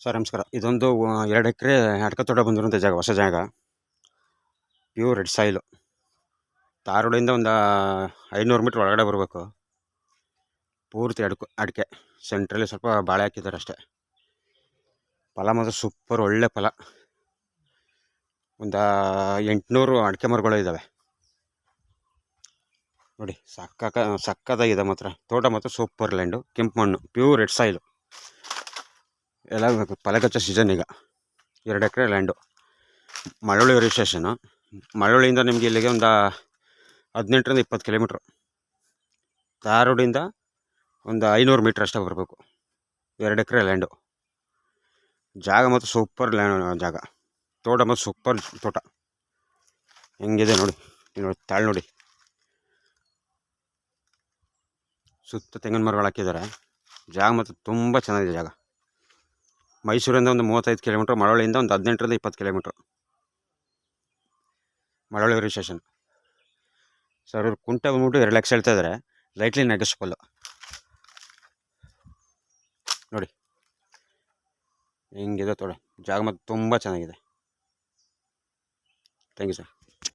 Sir ನಮಸ್ಕಾರ. ಇದೊಂದು 2 ಎಕರೆ ಅಡ್ಕ ತೋಟ ಬಂದಿರುವಂಥ ಜಾಗ, ಹೊಸ ಜಾಗ. Pure red soil. ತಾರೋಡಿಂದ ಒಂದು 500 ಮೀಟ್ರ್ ಒಳಗಡೆ ಬರಬೇಕು. ಪೂರ್ತಿ ಅಡಿಕೆ. ಸೆಂಟ್ರಲ್ಲಿ ಸ್ವಲ್ಪ ಬಾಳೆ ಹಾಕಿದ್ದಾರೆ ಅಷ್ಟೇ. ಫಲ ಮಾತ್ರ ಸೂಪರ್, ಒಳ್ಳೆ ಫಲ. ಒಂದು 800 ಅಡಿಕೆ ಮರಗಳು ಇದ್ದಾವೆ ನೋಡಿ. ಸಕ್ಕತ್ತಾಗಿದೆ ಮಾತ್ರ. ತೋಟ ಮಾತ್ರ ಸೂಪರ್. ಲ್ಯಾಂಡು, ಕೆಂಪು ಮಣ್ಣು, ಪ್ಯೂರ್ ರೆಡ್ ಸಾಯಿಲು. ಎಲ್ಲ ಫಲಗಚ್ಚ ಸೀಸನ್ ಈಗ. 2 ಎಕರೆ ಲ್ಯಾಂಡು, ಮಳವಳ್ಳಿ ರಿಜಿಸ್ಟ್ರೇಷನು. ಮಳವಳ್ಳಿಯಿಂದ ನಿಮಗೆ ಇಲ್ಲಿಗೆ ಒಂದು 18ರಿಂದ 20 ಕಿಲೋಮೀಟ್ರು. ತಾರೋಡಿಂದ ಒಂದು 500 ಮೀಟ್ರ್ ಅಷ್ಟೇ ಬರಬೇಕು. 2 ಎಕರೆ ಲ್ಯಾಂಡು. ಜಾಗ ಮತ್ತು ಸೂಪರ್ ಜಾಗ. ತೋಟ ಮತ್ತು ಸೂಪರ್ ತೋಟ. ಹೆಂಗಿದೆ ನೋಡಿ. ನೋಡಿ ತಾಳು ನೋಡಿ. ಸುತ್ತ ತೆಂಗಿನ ಮರಗಳು ಹಾಕಿದ್ದಾರೆ. ಜಾಗ ಮತ್ತು ತುಂಬ ಚೆನ್ನಾಗಿದೆ ಜಾಗ. ಮೈಸೂರಿಂದ ಒಂದು 35 ಕಿಲೋಮೀಟ್ರ್, ಮಳವಳ್ಳಿಯಿಂದ ಒಂದು 18ರಿಂದ 20 ಕಿಲೋಮೀಟ್ರ್. ಮಳವಳ್ಳಿ ರಿಜಿಸ್ಟ್ರೇಷನ್. ಸರ್ ಇವ್ರು ಕುಂಟೆ ಬಂದ್ಬಿಟ್ಟು 2 ಲಕ್ಷ ಹೇಳ್ತಾ ಇದ್ದಾರೆ. ಲೈಟ್ಲಿ ನೆಗೆಸ್ಬಲ್ಲು ನೋಡಿ. ಹಿಂಗಿದೆ ತೋಟ. ಜಾಗ ಮತ್ತು ತುಂಬ ಚೆನ್ನಾಗಿದೆ. Thank you sir.